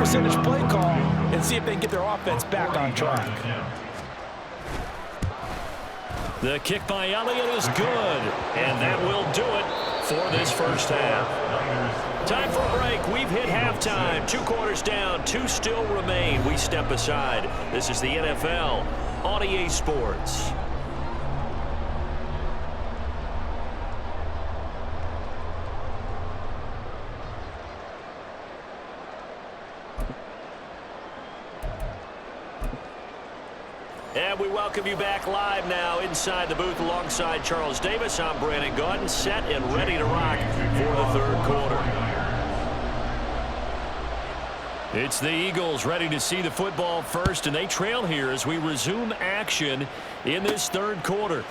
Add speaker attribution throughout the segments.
Speaker 1: percentage play call and see if they can get their offense back on track.
Speaker 2: The kick by Elliott is good, and that will do it for this first half. Time for a break. We've hit halftime. 2 quarters down, 2 still remain. We step aside. This is the NFL on EA Sports. And we welcome you back live now inside the booth alongside Charles Davis. I'm Brandon Gaudin, set and ready to rock for the third quarter. It's the Eagles ready to see the football first, and they trail here as we resume action in this third quarter.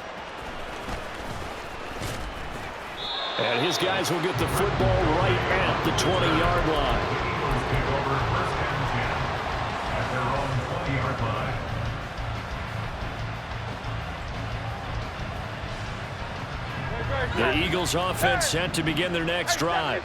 Speaker 2: And his guys will get the football right at the 20-yard line. The Eagles offense set to begin their next drive.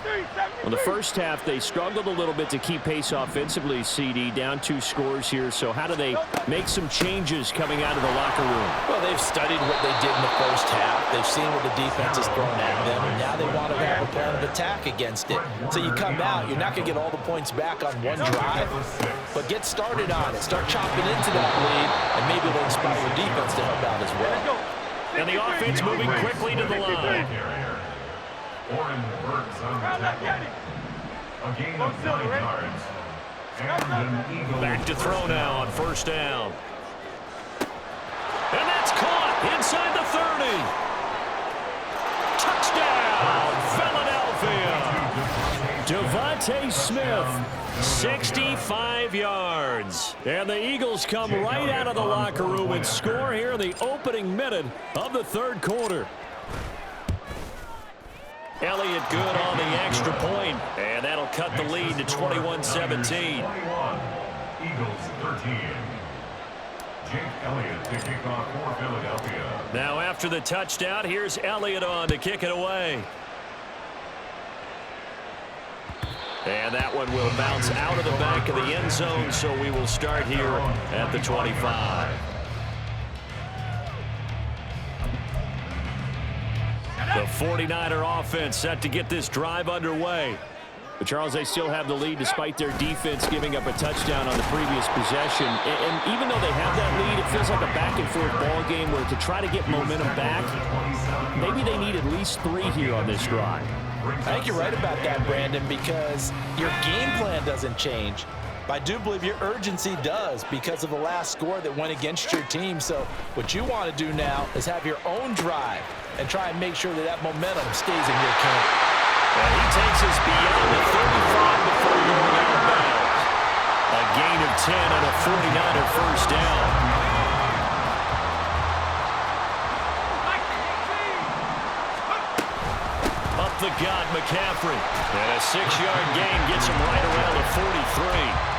Speaker 2: Well, the first half, they struggled a little bit to keep pace offensively, CD, down 2 scores here. So how do they make some changes coming out of the locker room?
Speaker 1: Well, they've studied what they did in the first half. They've seen what the defense has thrown at them, and now they want to have a plan of attack against it. So you come out, you're not going to get all the points back on one drive, but get started on it. Start chopping into that lead, and maybe it'll inspire your defense to help out as well.
Speaker 2: And the offense moving quickly to the line. Back to throw now on first down. And that's caught inside the 30. Touchdown, Philadelphia. Devontae Smith, 65 yards. And the Eagles come right out of the locker room and score here in the opening minute of the third quarter. Elliott good on the extra point, and that'll cut the lead to 21-17.
Speaker 3: Eagles 13. Jake Elliott to kick off for Philadelphia.
Speaker 2: Now after the touchdown, here's Elliott on to kick it away. And that one will bounce out of the back of the end zone, so we will start here at the 25. The 49er offense set to get this drive underway. But Charles, they still have the lead despite their defense giving up a touchdown on the previous possession. And even though they have that lead, it feels like a back-and-forth ball game where to try to get momentum back, maybe they need at least 3 here on this drive.
Speaker 1: I think you're right about that, Brandon, because your game plan doesn't change. But I do believe your urgency does because of the last score that went against your team. So what you want to do now is have your own drive and try and make sure that that momentum stays in your camp.
Speaker 2: And he takes us beyond the 35 before going out of bounds. A gain of 10 on a 49er first down. Up the gut, McCaffrey. And a 6-yard gain gets him right around the 43.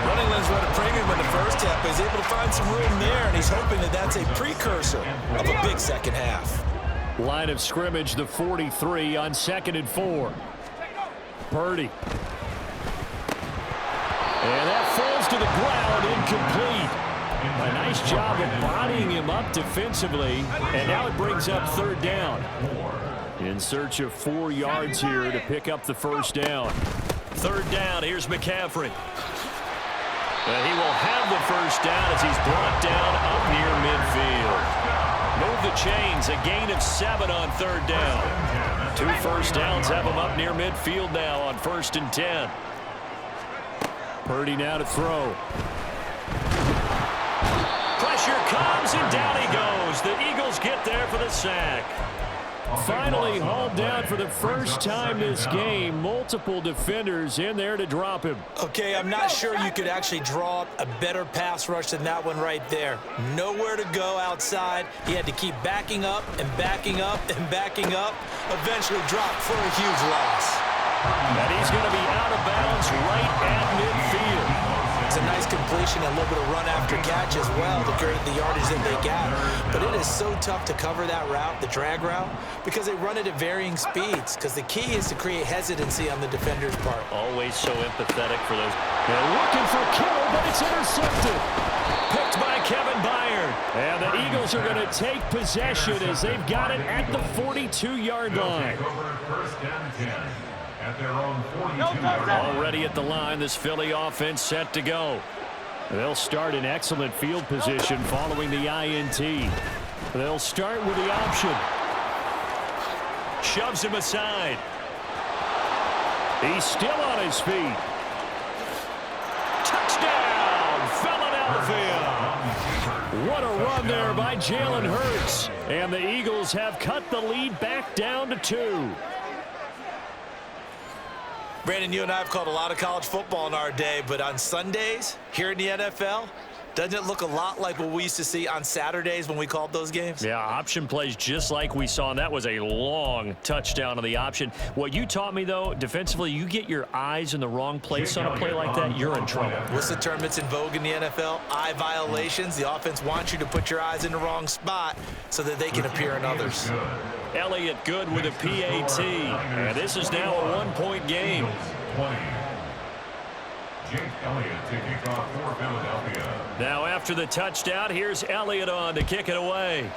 Speaker 1: Running lanes run a premium in the first half, but he's able to find some room there, and he's hoping that that's a precursor of a big second half.
Speaker 2: Line of scrimmage, the 43 on 2nd and 4. Purdy. And that falls to the ground, incomplete. A nice job of bodying him up defensively, and now it brings up 3rd down. In search of 4 yards here to pick up the first down. 3rd down, here's McCaffrey. And he will have the first down as he's brought down up near midfield. Move the chains, a gain of 7 on 3rd down. 2 first downs have him up near midfield now on 1st and 10. Purdy now to throw. Pressure comes and down he goes. The Eagles get there for the sack. Finally hauled down for the first time this game. Multiple defenders in there to drop him.
Speaker 1: Okay, I'm not sure you could actually draw up a better pass rush than that one right there. Nowhere to go outside. He had to keep backing up and backing up and backing up. Eventually dropped for a huge loss.
Speaker 2: And he's going to be out of bounds right at midfield.
Speaker 1: was a nice completion and a little bit of run after catch as well to create the yardage that they got. But it is so tough to cover that route, the drag route, because they run it at varying speeds. Because the key is to create hesitancy on the defender's part.
Speaker 2: Always so empathetic for those. They're looking for Kittle, but it's intercepted. Picked by Kevin Byard. And the Eagles are going to take possession as they've got it at the 42-yard line.
Speaker 3: First and 10 at their own 42-yard line.
Speaker 2: Already at the line, this Philly offense set to go. They'll start in excellent field position following the INT. They'll start with the option. Shoves him aside. He's still on his feet. Touchdown, Philadelphia. What a run there by Jalen Hurts. And the Eagles have cut the lead back down to 2.
Speaker 1: Brandon, you and I have called a lot of college football in our day, but on Sundays here in the NFL, doesn't it look a lot like what we used to see on Saturdays when we called those games?
Speaker 2: Yeah, option plays just like we saw, and that was a long touchdown on the option. What you taught me, though, defensively, you get your eyes in the wrong place on a play like that, you're in trouble.
Speaker 1: What's the term that's in vogue in the NFL? Eye violations. The offense wants you to put your eyes in the wrong spot so that they can appear in others.
Speaker 2: Elliott good with a PAT, and this is now a one-point game.
Speaker 3: 20. Jake Elliott to kick off for Philadelphia.
Speaker 2: Now after the touchdown, here's Elliott on to kick it away.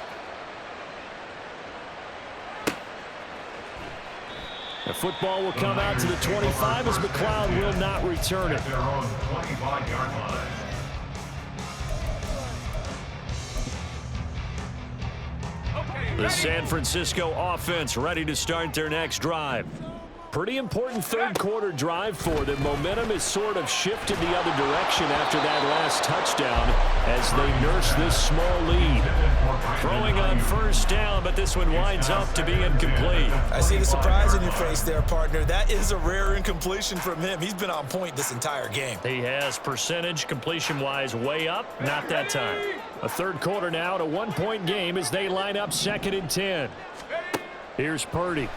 Speaker 2: The football will come out to the 25 as McLeod will not return it.
Speaker 3: At their own 25-yard line.
Speaker 2: The San Francisco offense ready to start their next drive. Pretty important third-quarter drive for them. Momentum has sort of shifted the other direction after that last touchdown as they nurse this small lead. Throwing on first down, but this one winds up to be incomplete.
Speaker 1: I see the surprise in your face there, partner. That is a rare incompletion from him. He's been on point this entire game.
Speaker 2: He has percentage completion-wise way up, not that time. A third quarter now at a one-point game as they line up 2nd and 10. Here's Purdy.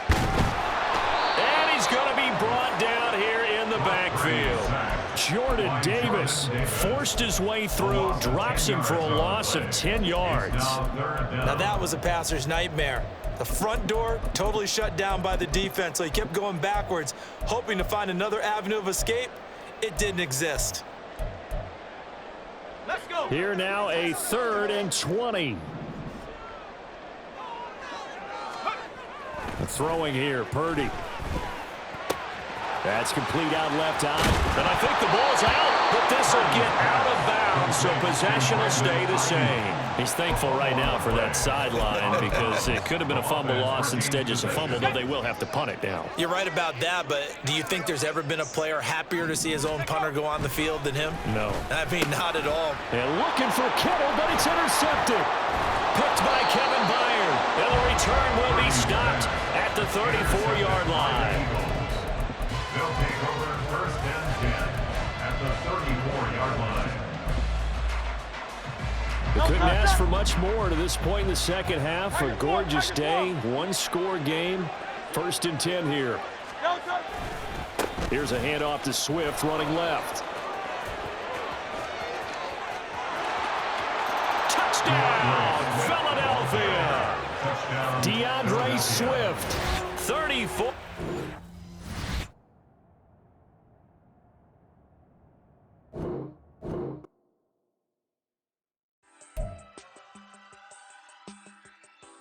Speaker 2: And he's going to be brought down here in the backfield. Jordan Davis forced his way through, drops him for a loss of 10 yards.
Speaker 1: Now that was a passer's nightmare. The front door totally shut down by the defense, so he kept going backwards, hoping to find another avenue of escape. It didn't exist.
Speaker 4: Let's go.
Speaker 2: Here now a 3rd and 20. Throwing here, Purdy. That's complete out left eye. And I think the ball's out, but this will get out of bounds, so possession will stay the same. He's thankful right now for that sideline because it could have been a fumble loss, instead just a fumble, though they will have to punt it now.
Speaker 1: You're right about that, but do you think there's ever been a player happier to see his own punter go on the field than him?
Speaker 2: No.
Speaker 1: I mean, not at all.
Speaker 2: And looking for Kittle, but it's intercepted. Picked by Kevin Byard. And the return will be stopped at the 34-yard line.
Speaker 3: They'll take over 1st and 10 at the 34-yard line.
Speaker 2: They couldn't ask for much more to this point in the second half. A gorgeous day, one-score game. 1st and 10 here. Here's a handoff to Swift running left. Touchdown, Philadelphia. DeAndre Swift, 34.